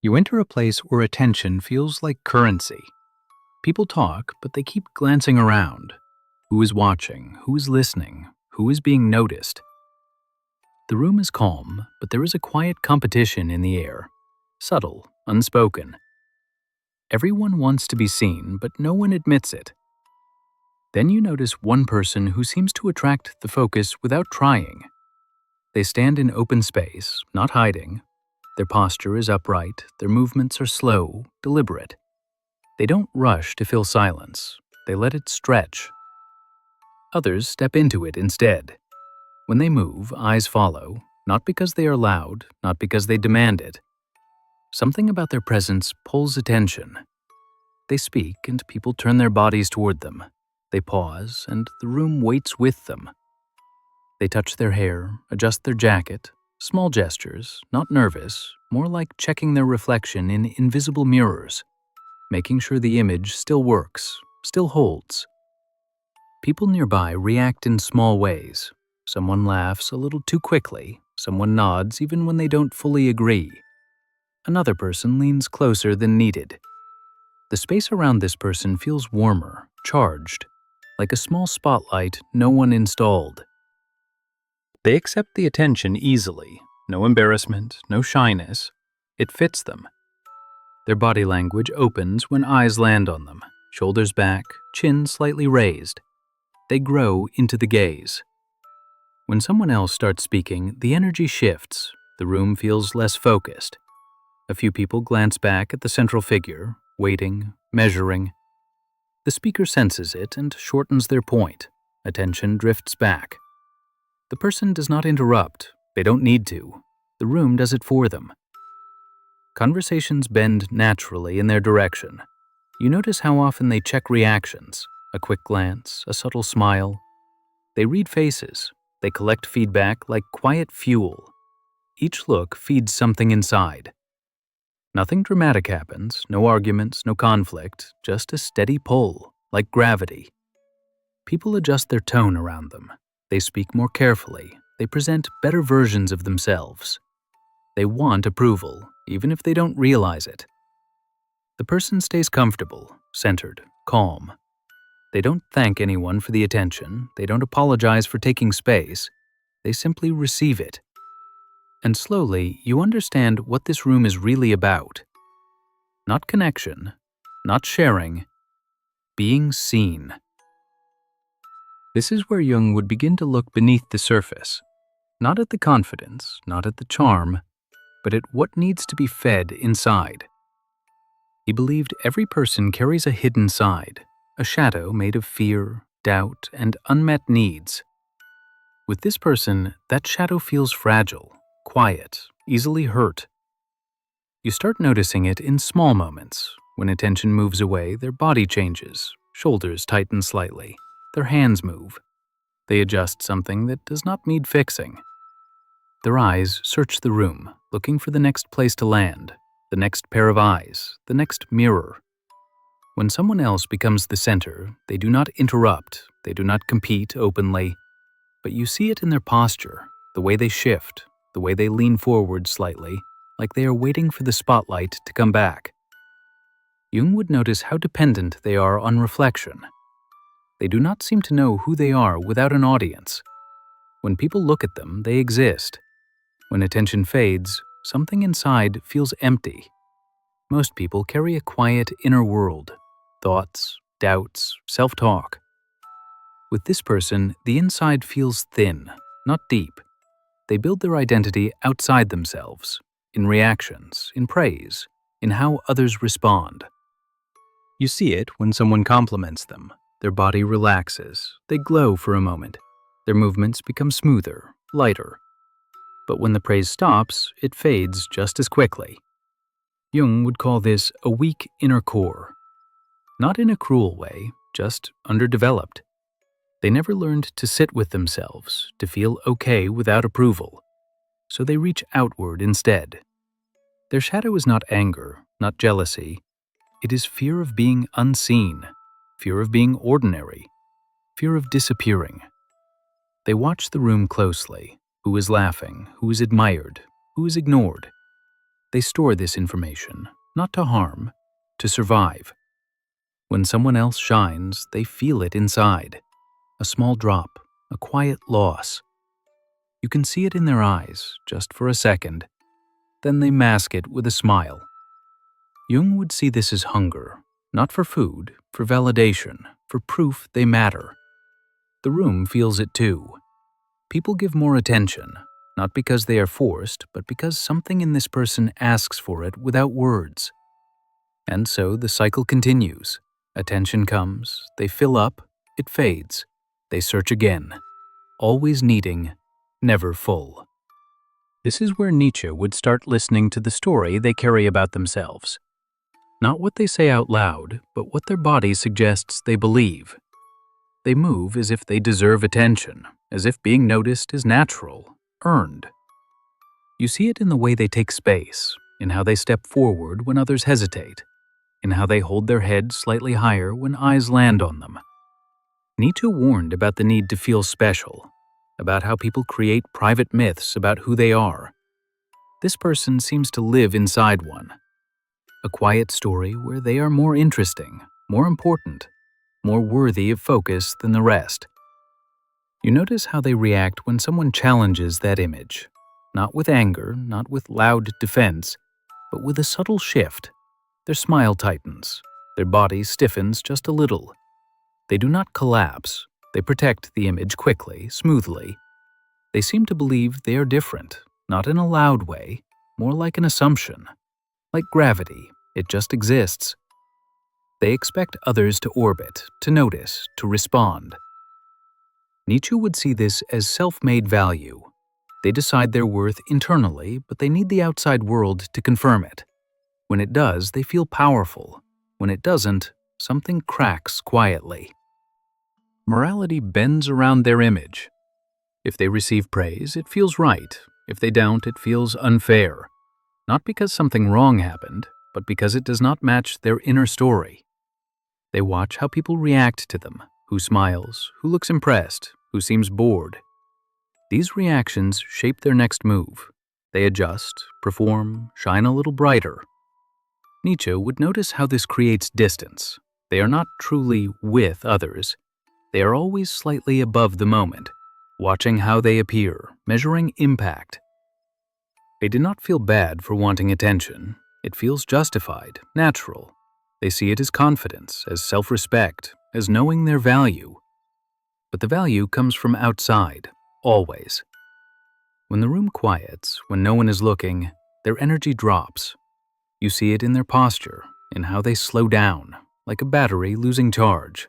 You enter a place where attention feels like currency. People talk, but they keep glancing around. Who is watching? Who is listening? Who is being noticed? The room is calm, but there is a quiet competition in the air. Subtle, unspoken. Everyone wants to be seen, but no one admits it. Then you notice one person who seems to attract the focus without trying. They stand in open space, not hiding. Their posture is upright, their movements are slow, deliberate. They don't rush to fill silence, they let it stretch. Others step into it instead. When they move, eyes follow, not because they are loud, not because they demand it. Something about their presence pulls attention. They speak and people turn their bodies toward them. They pause and the room waits with them. They touch their hair, adjust their jacket, small gestures, not nervous, more like checking their reflection in invisible mirrors, making sure the image still works, still holds. People nearby react in small ways. Someone laughs a little too quickly, someone nods even when they don't fully agree. Another person leans closer than needed. The space around this person feels warmer, charged, like a small spotlight no one installed. They accept the attention easily, no embarrassment, no shyness. It fits them. Their body language opens when eyes land on them, shoulders back, chin slightly raised. They grow into the gaze. When someone else starts speaking, the energy shifts. The room feels less focused. A few people glance back at the central figure, waiting, measuring. The speaker senses it and shortens their point. Attention drifts back. The person does not interrupt. They don't need to. The room does it for them. Conversations bend naturally in their direction. You notice how often they check reactions, a quick glance, a subtle smile. They read faces. They collect feedback like quiet fuel. Each look feeds something inside. Nothing dramatic happens, no arguments, no conflict, just a steady pull, like gravity. People adjust their tone around them. They speak more carefully. They present better versions of themselves. They want approval, even if they don't realize it. The person stays comfortable, centered, calm. They don't thank anyone for the attention. They don't apologize for taking space. They simply receive it. And slowly, you understand what this room is really about. Not connection, not sharing, being seen. This is where Jung would begin to look beneath the surface, not at the confidence, not at the charm, but at what needs to be fed inside. He believed every person carries a hidden side, a shadow made of fear, doubt, and unmet needs. With this person, that shadow feels fragile, quiet, easily hurt. You start noticing it in small moments. When attention moves away, their body changes, shoulders tighten slightly, their hands move. They adjust something that does not need fixing. Their eyes search the room, looking for the next place to land, the next pair of eyes, the next mirror. When someone else becomes the center, they do not interrupt, they do not compete openly, but you see it in their posture, the way they shift, the way they lean forward slightly, like they are waiting for the spotlight to come back. Jung would notice how dependent they are on reflection. They do not seem to know who they are without an audience. When people look at them, they exist. When attention fades, something inside feels empty. Most people carry a quiet inner world, thoughts, doubts, self-talk. With this person, the inside feels thin, not deep. They build their identity outside themselves, in reactions, in praise, in how others respond. You see it when someone compliments them. Their body relaxes, they glow for a moment. Their movements become smoother, lighter. But when the praise stops, it fades just as quickly. Jung would call this a weak inner core. Not in a cruel way, just underdeveloped. They never learned to sit with themselves, to feel okay without approval. So they reach outward instead. Their shadow is not anger, not jealousy. It is fear of being unseen, fear of being ordinary, fear of disappearing. They watch the room closely. Who is laughing? Who is admired? Who is ignored? They store this information, not to harm, to survive. When someone else shines, they feel it inside. A small drop, a quiet loss. You can see it in their eyes, just for a second. Then they mask it with a smile. Jung would see this as hunger, not for food, for validation, for proof they matter. The room feels it too. People give more attention, not because they are forced, but because something in this person asks for it without words. And so the cycle continues. Attention comes, they fill up, it fades. They search again, always needing, never full. This is where Nietzsche would start listening to the story they carry about themselves. Not what they say out loud, but what their body suggests they believe. They move as if they deserve attention, as if being noticed is natural, earned. You see it in the way they take space, in how they step forward when others hesitate, in how they hold their head slightly higher when eyes land on them. Nietzsche warned about the need to feel special, about how people create private myths about who they are. This person seems to live inside one. A quiet story where they are more interesting, more important, more worthy of focus than the rest. You notice how they react when someone challenges that image, not with anger, not with loud defense, but with a subtle shift. Their smile tightens, their body stiffens just a little. They do not collapse, they protect the image quickly, smoothly. They seem to believe they are different, not in a loud way, more like an assumption. Like gravity, it just exists. They expect others to orbit, to notice, to respond. Nietzsche would see this as self-made value. They decide their worth internally, but they need the outside world to confirm it. When it does, they feel powerful. When it doesn't, something cracks quietly. Morality bends around their image. If they receive praise, it feels right. If they don't, it feels unfair. Not because something wrong happened, but because it does not match their inner story. They watch how people react to them, who smiles, who looks impressed, who seems bored. These reactions shape their next move. They adjust, perform, shine a little brighter. Nietzsche would notice how this creates distance. They are not truly with others. They are always slightly above the moment, watching how they appear, measuring impact. They do not feel bad for wanting attention. It feels justified, natural. They see it as confidence, as self-respect, as knowing their value. But the value comes from outside, always. When the room quiets, when no one is looking, their energy drops. You see it in their posture, in how they slow down, like a battery losing charge.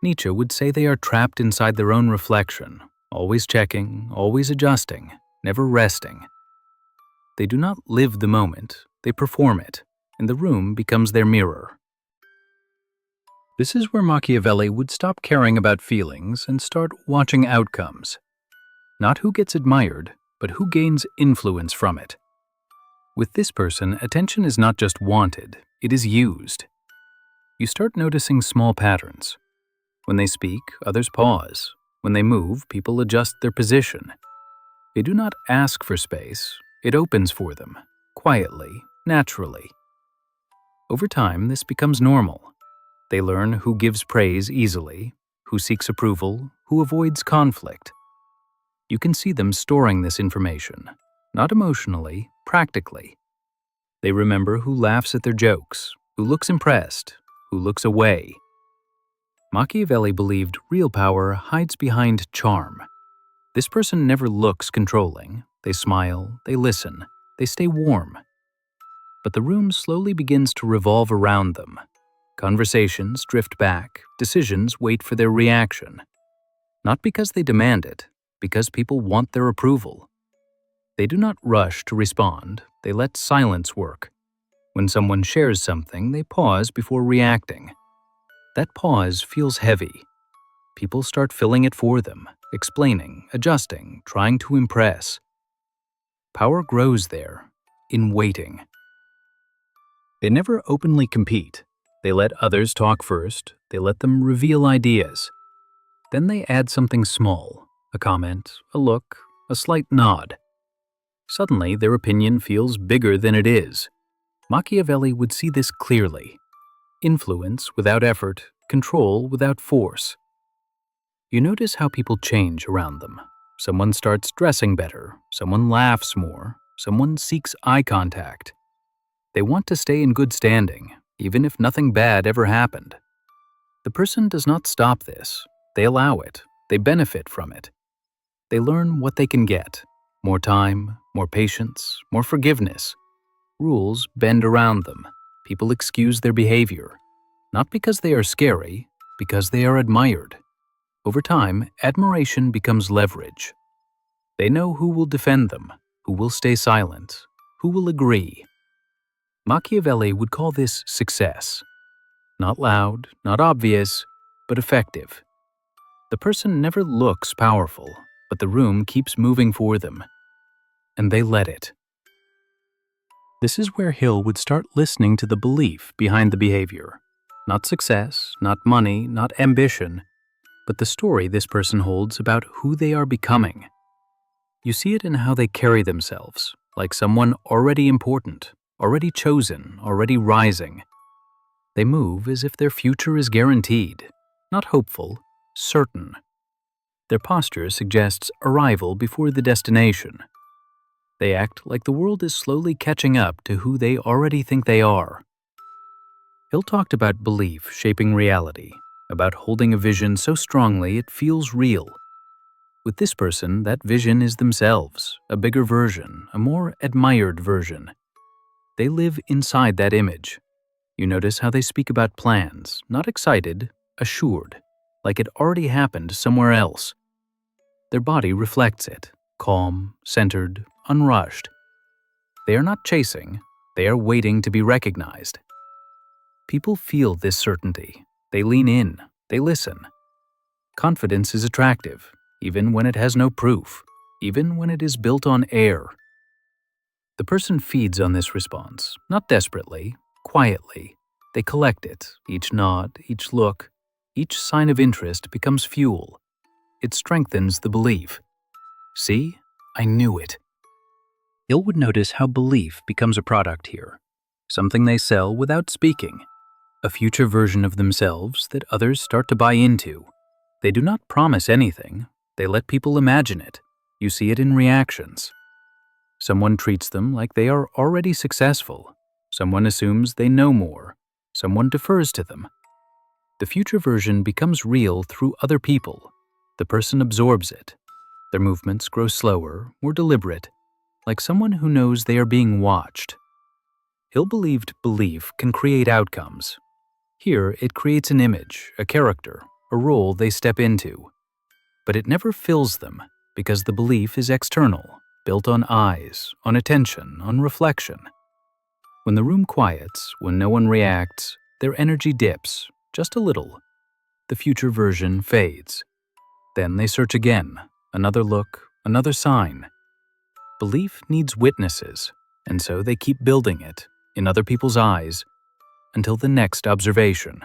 Nietzsche would say they are trapped inside their own reflection, always checking, always adjusting, never resting. They do not live the moment, they perform it, and the room becomes their mirror. This is where Machiavelli would stop caring about feelings and start watching outcomes. Not who gets admired, but who gains influence from it. With this person, attention is not just wanted, it is used. You start noticing small patterns. When they speak, others pause. When they move, people adjust their position. They do not ask for space, it opens for them, quietly, naturally. Over time, this becomes normal. They learn who gives praise easily, who seeks approval, who avoids conflict. You can see them storing this information, not emotionally, practically. They remember who laughs at their jokes, who looks impressed, who looks away. Machiavelli believed real power hides behind charm. This person never looks controlling. They smile, they listen, they stay warm. But the room slowly begins to revolve around them. Conversations drift back, decisions wait for their reaction. Not because they demand it, because people want their approval. They do not rush to respond, they let silence work. When someone shares something, they pause before reacting. That pause feels heavy. People start filling it for them, explaining, adjusting, trying to impress. Power grows there, in waiting. They never openly compete. They let others talk first, they let them reveal ideas. Then they add something small, a comment, a look, a slight nod. Suddenly, their opinion feels bigger than it is. Machiavelli would see this clearly. Influence without effort, control without force. You notice how people change around them. Someone starts dressing better, someone laughs more, someone seeks eye contact. They want to stay in good standing, even if nothing bad ever happened. The person does not stop this. They allow it. They benefit from it. They learn what they can get. More time, more patience, more forgiveness. Rules bend around them. People excuse their behavior. Not because they are scary, because they are admired. Over time, admiration becomes leverage. They know who will defend them, who will stay silent, who will agree. Machiavelli would call this success. Not loud, not obvious, but effective. The person never looks powerful, but the room keeps moving for them, and they let it. This is where Hill would start listening to the belief behind the behavior. Not success, not money, not ambition, but the story this person holds about who they are becoming. You see it in how they carry themselves, like someone already important, already chosen, already rising. They move as if their future is guaranteed, not hopeful, certain. Their posture suggests arrival before the destination. They act like the world is slowly catching up to who they already think they are. Hill talked about belief shaping reality, about holding a vision so strongly it feels real. With this person, that vision is themselves, a bigger version, a more admired version. They live inside that image. You notice how they speak about plans, not excited, assured, like it already happened somewhere else. Their body reflects it, calm, centered, unrushed. They are not chasing, they are waiting to be recognized. People feel this certainty. They lean in, they listen. Confidence is attractive, even when it has no proof, even when it is built on air. The person feeds on this response, not desperately, quietly. They collect it. Each nod, each look, each sign of interest becomes fuel. It strengthens the belief. See, I knew it. Hill would notice how belief becomes a product here, something they sell without speaking, a future version of themselves that others start to buy into. They do not promise anything, they let people imagine it. You see it in reactions. Someone treats them like they are already successful. Someone assumes they know more. Someone defers to them. The future version becomes real through other people. The person absorbs it. Their movements grow slower, more deliberate, like someone who knows they are being watched. Hill believed belief can create outcomes. Here, it creates an image, a character, a role they step into. But it never fills them, because the belief is external, built on eyes, on attention, on reflection. When the room quiets, when no one reacts, their energy dips, just a little. The future version fades. Then they search again, another look, another sign. Belief needs witnesses, and so they keep building it, in other people's eyes, until the next observation.